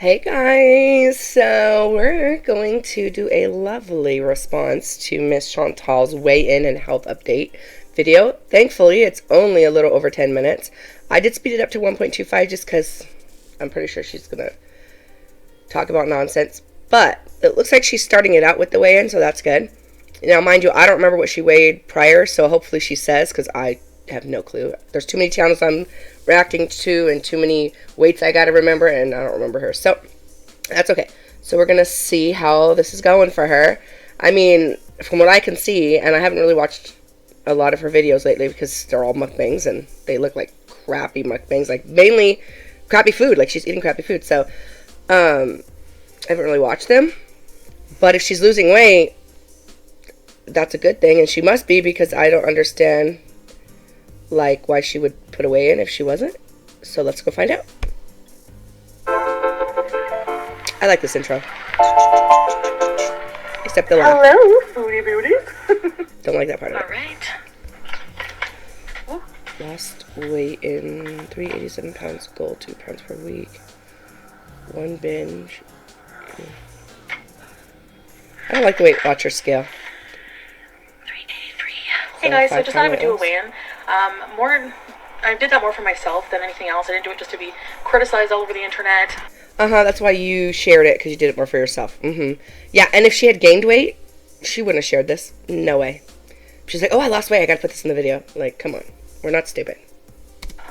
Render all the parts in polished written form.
Hey guys, so we're going to do a lovely response to Miss Chantal's weigh-in and health update video. Thankfully, it's only a little over 10 minutes. I did speed it up to 1.25 just because I'm pretty sure she's going to talk about nonsense. But it looks like she's starting it out with the weigh-in, so that's good. Now, mind you, I don't remember what she weighed prior, so hopefully she says, because I have no clue. There's too many channels I'm reacting to and too many weights I gotta remember, and I don't remember her, so that's okay. So we're gonna see how this is going for her. I mean, from what I can see, and I haven't really watched a lot of her videos lately because they're all mukbangs and they look like crappy mukbangs, like mainly crappy food, like she's eating crappy food. So I haven't really watched them, but if she's losing weight, that's a good thing, and she must be, because I don't understand like why she would put a weigh in if she wasn't. So let's go find out. I like this intro. Except the laugh. Hello, foodie beauties. Don't like that part of it. Alright. Lost weight in 387 pounds, goal 2 pounds per week. One binge. I don't like the Weight Watcher scale. 383. Hey guys, so I just thought I would do a weigh-in. I did that more for myself than anything else. I didn't do it just to be criticized all over the internet. That's why you shared it, because you did it more for yourself. Yeah, and if she had gained weight, she wouldn't have shared this. No way. She's like, oh, I lost weight, I gotta put this in the video. Like, come on. We're not stupid.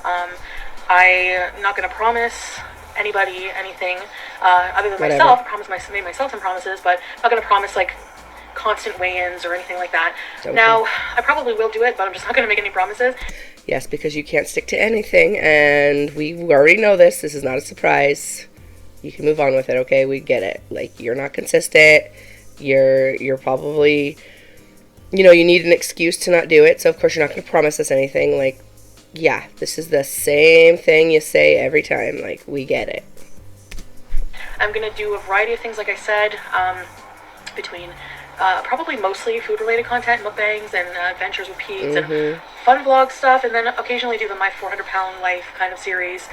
I'm not gonna promise anybody anything other than myself. Made myself some promises, but I'm not gonna promise like constant weigh-ins or anything like that. Okay. Now, I probably will do it, but I'm just not gonna make any promises. Yes, because you can't stick to anything, and we already know this. This is not a surprise. You can move on with it, okay? We get it. Like, you're not consistent. You're probably, you need an excuse to not do it. So, of course, you're not going to promise us anything. Like, yeah, this is the same thing you say every time. Like, we get it. I'm going to do a variety of things, like I said, between probably mostly food-related content, mukbangs, and adventures with Pete's, and fun vlog stuff, and then occasionally do the My 400-Pound Life kind of series.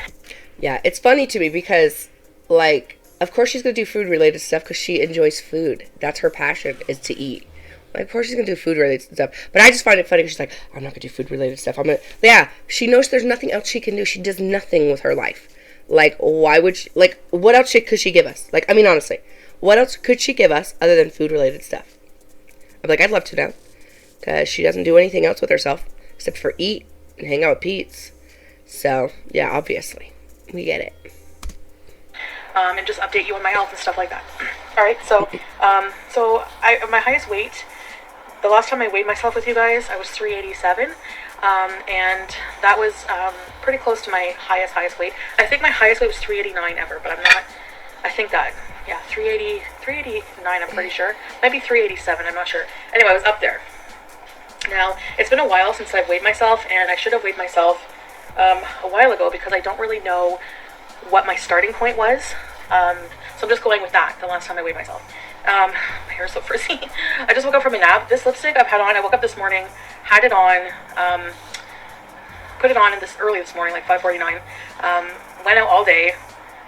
Yeah, it's funny to me because, like, of course she's going to do food-related stuff because she enjoys food. That's her passion, is to eat. Like, of course she's going to do food-related stuff. But I just find it funny because she's like, I'm not going to do food-related stuff. Yeah, she knows there's nothing else she can do. She does nothing with her life. Like, why would she, like, what else could she give us? Like, I mean, honestly, what else could she give us other than food-related stuff? I'm like, I'd love to know. Because she doesn't do anything else with herself except for eat and hang out with Pete's. So, yeah, obviously. We get it. And just update you on my health and stuff like that. Alright, so, my highest weight, the last time I weighed myself with you guys, I was 387. And that was, pretty close to my highest weight. I think my highest weight was 389 ever, but I think that, yeah, 389, I'm pretty sure. Maybe 387, I'm not sure. Anyway, I was up there. Now, it's been a while since I've weighed myself, and I should have weighed myself a while ago because I don't really know what my starting point was. So I'm just going with that, the last time I weighed myself. My hair's so frizzy. I just woke up from a nap. This lipstick I've had on, I woke up this morning, had it on, put it on early this morning, like 5:49. Went out all day,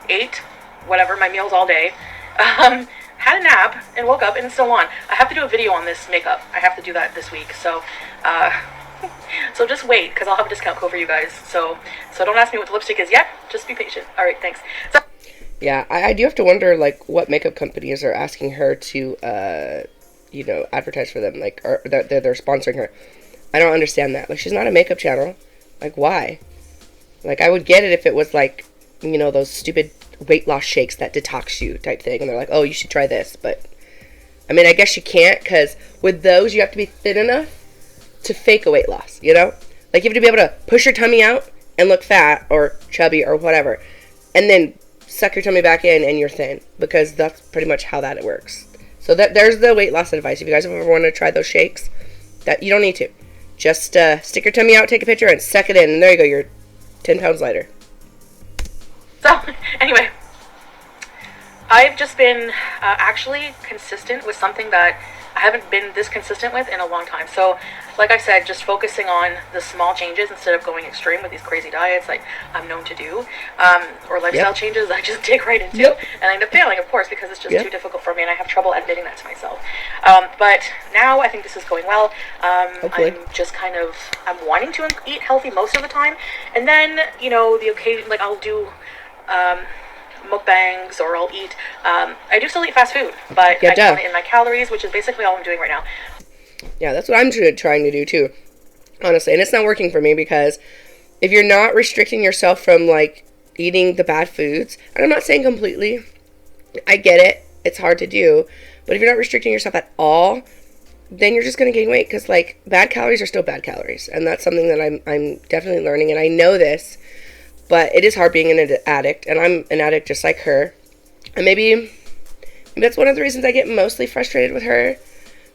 ate, whatever, my meals all day. Had a nap and woke up and it's still on. I have to do a video on this makeup. I have to do that this week. So, so just wait, because I'll have a discount code for you guys. So don't ask me what the lipstick is yet. Just be patient. All right, thanks. So, yeah, I do have to wonder, like, what makeup companies are asking her to, advertise for them, like, or that they're sponsoring her. I don't understand that. Like, she's not a makeup channel. Like, why? Like, I would get it if it was, like, those stupid weight loss shakes that detox you type thing, and they're like, oh, you should try this. But I mean, I guess you can't, because with those you have to be thin enough to fake a weight loss, like you have to be able to push your tummy out and look fat or chubby or whatever, and then suck your tummy back in and you're thin, because that's pretty much how that it works. So there's the weight loss advice. If you guys ever want to try those shakes, that you don't need to, just stick your tummy out, take a picture, and suck it in, and there you go, you're 10 pounds lighter. So, anyway, I've just been actually consistent with something that I haven't been this consistent with in a long time. So, like I said, just focusing on the small changes instead of going extreme with these crazy diets like I'm known to do, or lifestyle changes I just dig right into, and I end up failing, of course, because it's just too difficult for me, and I have trouble admitting that to myself. But now I think this is going well. I'm just kind of, I'm wanting to eat healthy most of the time, and then, you know, the occasion, like I'll do mukbangs, or I'll eat, I do still eat fast food, but I count it in my calories, which is basically all I'm doing right now. Yeah, that's what I'm trying to do too, honestly, and it's not working for me, because if you're not restricting yourself from, like, eating the bad foods, and I'm not saying completely, I get it, it's hard to do, but if you're not restricting yourself at all, then you're just going to gain weight, because, like, bad calories are still bad calories, and that's something that I'm definitely learning, and I know this, but it is hard being an addict, and I'm an addict just like her, and maybe that's one of the reasons I get mostly frustrated with her,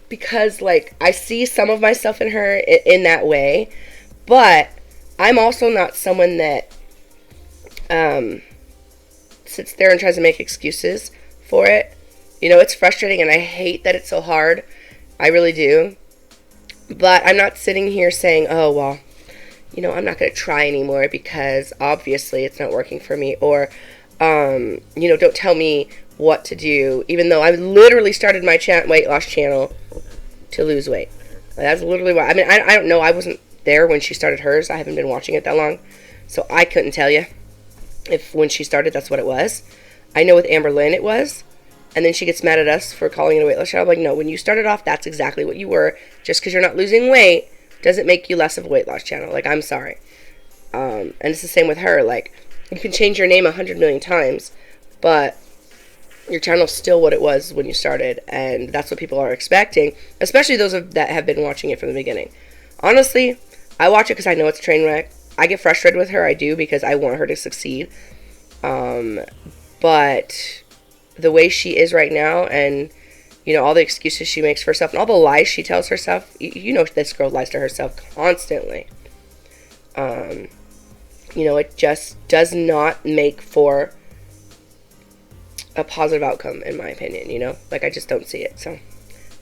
because, like, I see some of myself in her in that way, but I'm also not someone that sits there and tries to make excuses for it. You know, it's frustrating, and I hate that it's so hard. I really do. But I'm not sitting here saying, oh, well, you know, I'm not going to try anymore because obviously it's not working for me. Or, you know, don't tell me what to do. Even though I literally started my weight loss channel to lose weight. That's literally why. I mean, I don't know. I wasn't there when she started hers. I haven't been watching it that long. So I couldn't tell you if when she started that's what it was. I know with Amber Lynn it was. And then she gets mad at us for calling it a weight loss channel. I'm like, no, when you started off, that's exactly what you were. Just because you're not losing weight doesn't make you less of a weight loss channel. Like, I'm sorry. And it's the same with her. Like, you can change your name 100 million times, but your channel's still what it was when you started. And that's what people are expecting, especially those that have been watching it from the beginning. Honestly, I watch it because I know it's a train wreck. I get frustrated with her. I do, because I want her to succeed. But the way she is right now, and, you know, all the excuses she makes for herself, and all the lies she tells herself, you know, this girl lies to herself constantly. You know, it just does not make for a positive outcome, in my opinion, you know? Like, I just don't see it, so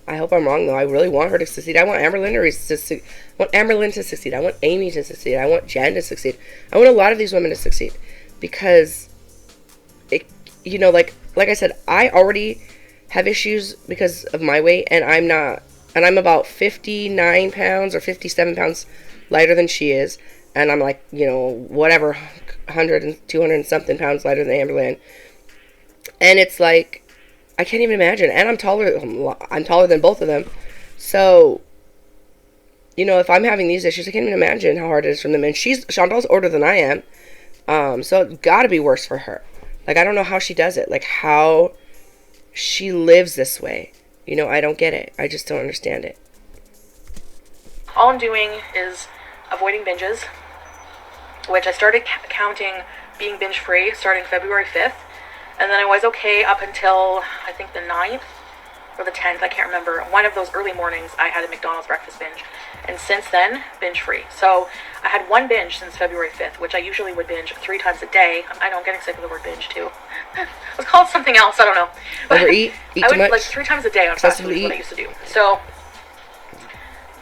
I hope I'm wrong, though. I really want her to succeed. I want Amber Lynn to succeed. I want Amber Lynn to succeed. I want Amy to succeed. I want Jen to succeed. I want a lot of these women to succeed, because it, you know, like I said, I already have issues because of my weight, and I'm about 59 pounds or 57 pounds lighter than she is, and I'm like, you know, whatever, 100 and 200 and something pounds lighter than Amber Lynn, and it's like, I can't even imagine, and I'm taller than both of them, so, you know, if I'm having these issues, I can't even imagine how hard it is for them, and Chantal's older than I am, so it's gotta be worse for her. Like, I don't know how she does it. Like, how she lives this way. You know, I don't get it. I just don't understand it. All I'm doing is avoiding binges, which I started counting being binge-free starting February 5th. And then I was okay up until, I think, the 9th or the 10th. I can't remember. One of those early mornings, I had a McDonald's breakfast binge. And since then, binge-free. So I had one binge since February 5th, which I usually would binge 3 times a day. I know, I'm getting sick of the word binge, too. It was called something else, I don't know. Overeat? Eat too much? Like 3 times a day on fast food is what I used to do. So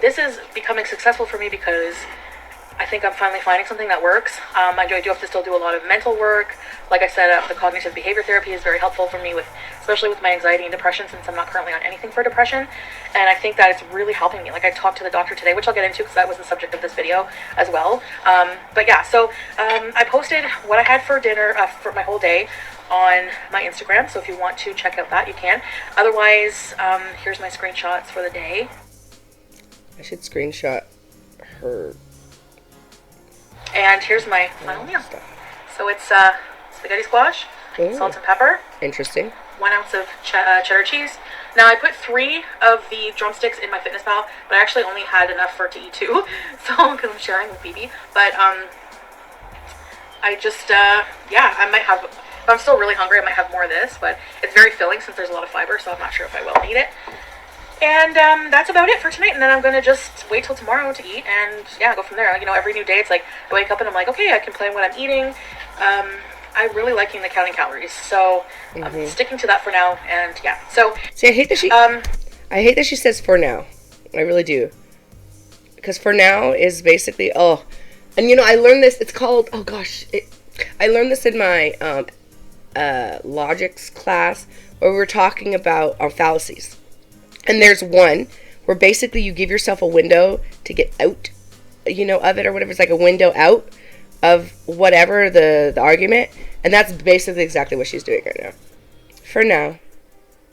this is becoming successful for me because I think I'm finally finding something that works. I do have to still do a lot of mental work. Like I said, the cognitive behavior therapy is very helpful for me, especially with my anxiety and depression, since I'm not currently on anything for depression. And I think that it's really helping me. Like, I talked to the doctor today, which I'll get into because that was the subject of this video as well. But yeah, so I posted what I had for dinner for my whole day on my Instagram. So if you want to check out that, you can. Otherwise, here's my screenshots for the day. I should screenshot her. And here's my final meal. So it's spaghetti squash, salt and pepper. Interesting. 1 ounce of cheddar cheese. Now, I put 3 of the drumsticks in my Fitness Pal, but I actually only had enough for it to eat 2. So, because I'm sharing with BB. But, I just, yeah, I might have, if I'm still really hungry, I might have more of this. But it's very filling since there's a lot of fiber, so I'm not sure if I will eat it. And that's about it for tonight, and then I'm going to just wait till tomorrow to eat, and yeah, go from there. You know, every new day, it's like, I wake up and I'm like, okay, I can plan what I'm eating. I'm really liking the counting calories, so I'm sticking to that for now, and yeah. So, see, I hate that I hate that she says for now. I really do. Because for now is basically, oh. And you know, I learned this, it's called, oh gosh. I learned this in my logics class where we were talking about fallacies. And there's one where basically you give yourself a window to get out, you know, of it or whatever. It's like a window out of whatever the argument. And that's basically exactly what she's doing right now. For now.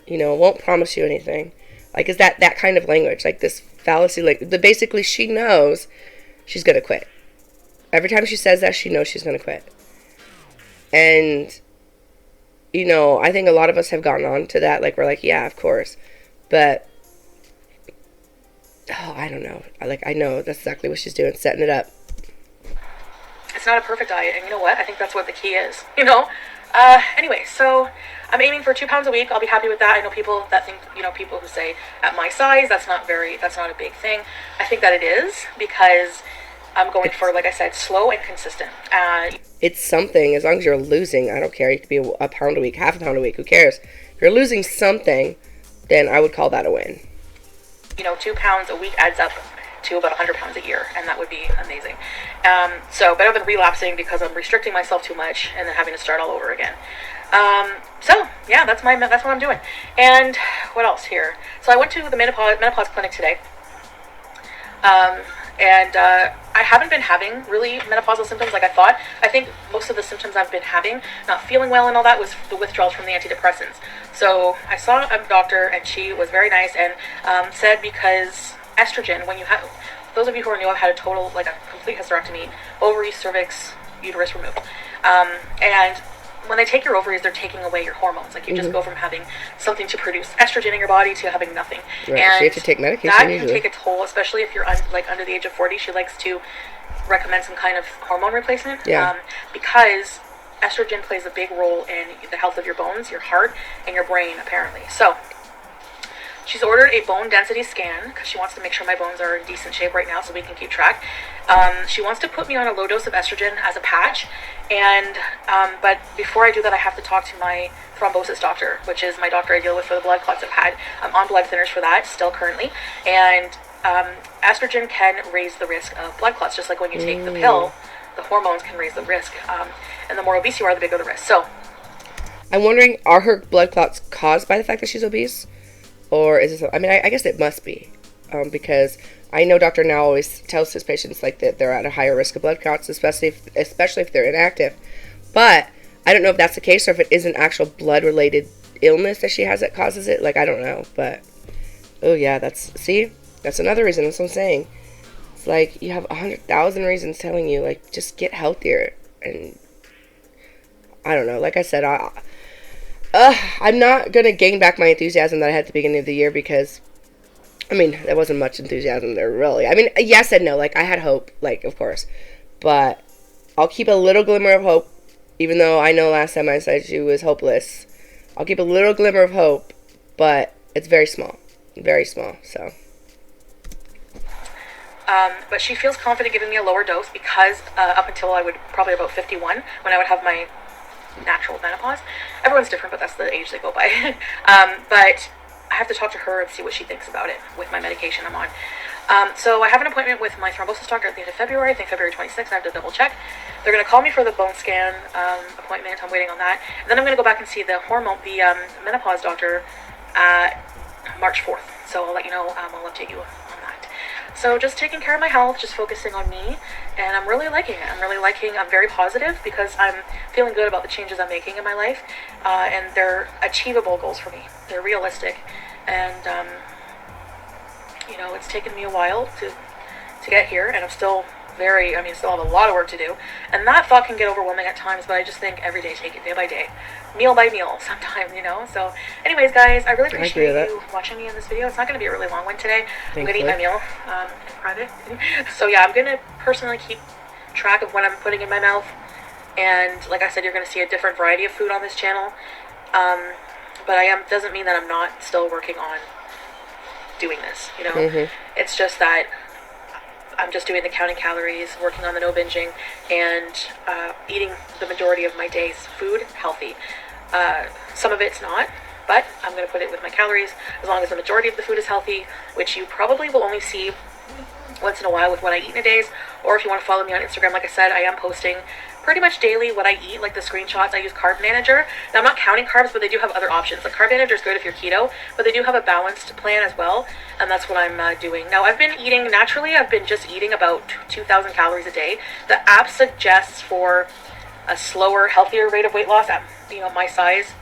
You know, won't promise you anything. Like, is that kind of language? Like this fallacy, like, basically she knows she's going to quit. Every time she says that, she knows she's going to quit. And, you know, I think a lot of us have gotten on to that. Like, we're like, yeah, of course. But, oh, I don't know. I know that's exactly what she's doing, setting it up. It's not a perfect diet, and you know what? I think that's what the key is, you know? Anyway, so I'm aiming for 2 pounds a week. I'll be happy with that. I know people that think, you know, people who say at my size, that's not a big thing. I think that it is because I'm going for, like I said, slow and consistent. It's something. As long as you're losing, I don't care. You could be a pound a week, half a pound a week. Who cares? If you're losing something, then I would call that a win. You know, 2 pounds a week adds up to about 100 pounds a year, and that would be amazing. So better than relapsing because I'm restricting myself too much and then having to start all over again. So yeah, that's what I'm doing. And what else here? So I went to the menopause clinic today. And I haven't been having really menopausal symptoms like I thought. I think most of the symptoms I've been having, not feeling well and all that, was the withdrawals from the antidepressants. So I saw a doctor, and she was very nice and said because estrogen, when you have, those of you who are new, I've had a total, like a complete hysterectomy, ovaries, cervix, uterus removed. And when they take your ovaries, they're taking away your hormones. Like you just go from having something to produce estrogen in your body to having nothing. Right. And so you have to take medication that usually. can take a toll, especially if you're under the age of 40. She likes to recommend some kind of hormone replacement. Yeah. Because estrogen plays a big role in the health of your bones, your heart, and your brain, apparently. So she's ordered a bone density scan because she wants to make sure my bones are in decent shape right now so we can keep track. She wants to put me on a low dose of estrogen as a patch. And but before I do that, I have to talk to my thrombosis doctor, which is my doctor I deal with for the blood clots I've had. I'm on blood thinners for that still currently. And estrogen can raise the risk of blood clots, just like when you take the pill, the hormones can raise the risk. And the more obese you are, the bigger the risk. So I'm wondering, are her blood clots caused by the fact that she's obese? Or is it, I mean, I guess it must be, because I know Dr. Now always tells his patients like that they're at a higher risk of blood clots, especially if they're inactive. But I don't know if that's the case or if it is an actual blood-related illness that she has that causes it. Like, I don't know, but oh yeah, that's another reason. That's what I'm saying. It's like you have 100,000 reasons telling you like just get healthier, and I don't know. Like I said, I'm not going to gain back my enthusiasm that I had at the beginning of the year because, I mean, there wasn't much enthusiasm there, really. I mean, yes and no. Like, I had hope, like, of course. But I'll keep a little glimmer of hope, even though I know last time I said she was hopeless. I'll keep a little glimmer of hope, but it's very small. Very small, so. But she feels confident giving me a lower dose because up until I would probably about 51, when I would have my natural menopause. Everyone's different, but that's the age they go by. But I have to talk to her and see what she thinks about it with my medication I'm on. So I have an appointment with my thrombosis doctor at the end of February. I think February 26th. I have to double check. They're going to call me for the bone scan appointment. I'm waiting on that. And then I'm going to go back and see the menopause doctor March 4th. So I'll let you know. I'll update you on that. So just taking care of my health, just focusing on me, and I'm really liking it. I'm very positive because I'm feeling good about the changes I'm making in my life, and they're achievable goals for me. They're realistic, and it's taken me a while to get here, and I'm still still have a lot of work to do, and that thought can get overwhelming at times, but I just think every day, take it day by day, meal by meal sometimes, So anyways, guys, I really appreciate you watching me in this video. It's not going to be a really long one today. I'm going to eat my meal in private. So yeah, I'm going to personally keep track of what I'm putting in my mouth, and like I said, you're going to see a different variety of food on this channel, but doesn't mean that I'm not still working on doing this, It's just that I'm just doing the counting calories, working on the no binging, and eating the majority of my day's food healthy. Some of it's not, but I'm going to put it with my calories as long as the majority of the food is healthy, which you probably will only see once in a while with what I eat in a days. Or if you want to follow me on Instagram, like I said, I am posting pretty much daily what I eat, like the screenshots. I use Carb Manager. Now, I'm not counting carbs, but they do have other options. Like, Carb Manager is good if you're keto, but they do have a balanced plan as well, and that's what I'm doing. Now, I've been eating naturally. I've been just eating about 2,000 calories a day. The app suggests for a slower, healthier rate of weight loss at, my size,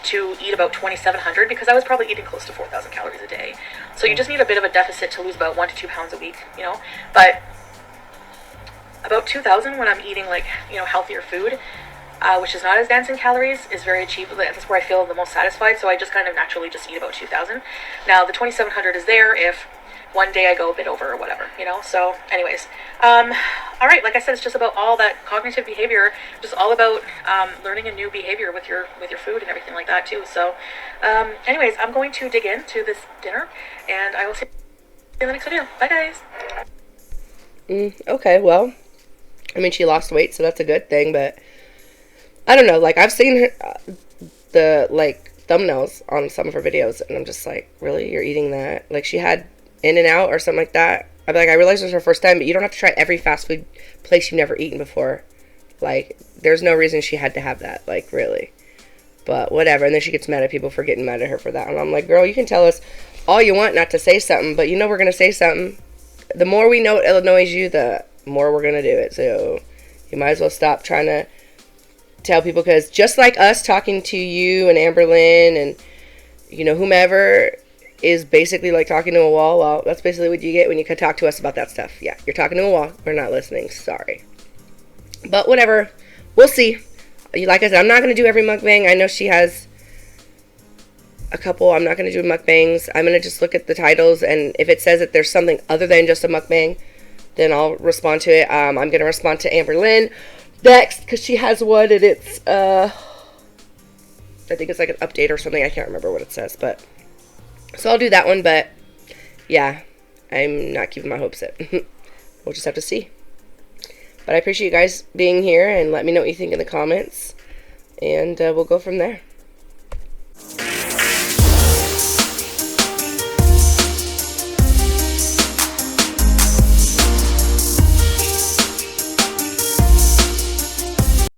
to eat about 2,700, because I was probably eating close to 4,000 calories a day. So you just need a bit of a deficit to lose about 1 to 2 pounds a week, but about 2,000 when I'm eating healthier food, which is not as dense in calories, is very achievable. That's where I feel the most satisfied. So I just kind of naturally just eat about 2,000. Now the 2,700 is there if one day I go a bit over or whatever, So anyways, all right, like I said, it's just about all that cognitive behavior, just all about learning a new behavior with your food and everything like that too. So anyways, I'm going to dig into this dinner, and I will see you in the next video. Bye, guys. Okay, well, I mean, she lost weight, so that's a good thing, but I don't know, like, I've seen her, the, thumbnails on some of her videos, and I'm just like, really, you're eating that? Like, she had In-N-Out or something like that. I'm like, I realized it was her first time, but you don't have to try every fast food place you've never eaten before. Like, there's no reason she had to have that, like, really. But whatever, and then she gets mad at people for getting mad at her for that, and I'm like, girl, you can tell us all you want not to say something, but we're going to say something. The more we know it annoys you, the more we're going to do it. So you might as well stop trying to tell people, because just like us talking to you and Amberlynn and, whomever is basically like talking to a wall, well, that's basically what you get when you can talk to us about that stuff. Yeah, you're talking to a wall. We're not listening. Sorry. But whatever. We'll see. Like I said, I'm not going to do every mukbang. I know she has a couple. I'm not going to do mukbangs. I'm going to just look at the titles, and if it says that there's something other than just a mukbang, then I'll respond to it. I'm going to respond to Amberlynn next, because she has one, and it's, I think it's like an update or something. I can't remember what it says, but, so I'll do that one, but, yeah, I'm not keeping my hopes up. We'll just have to see. But I appreciate you guys being here, and let me know what you think in the comments, and we'll go from there.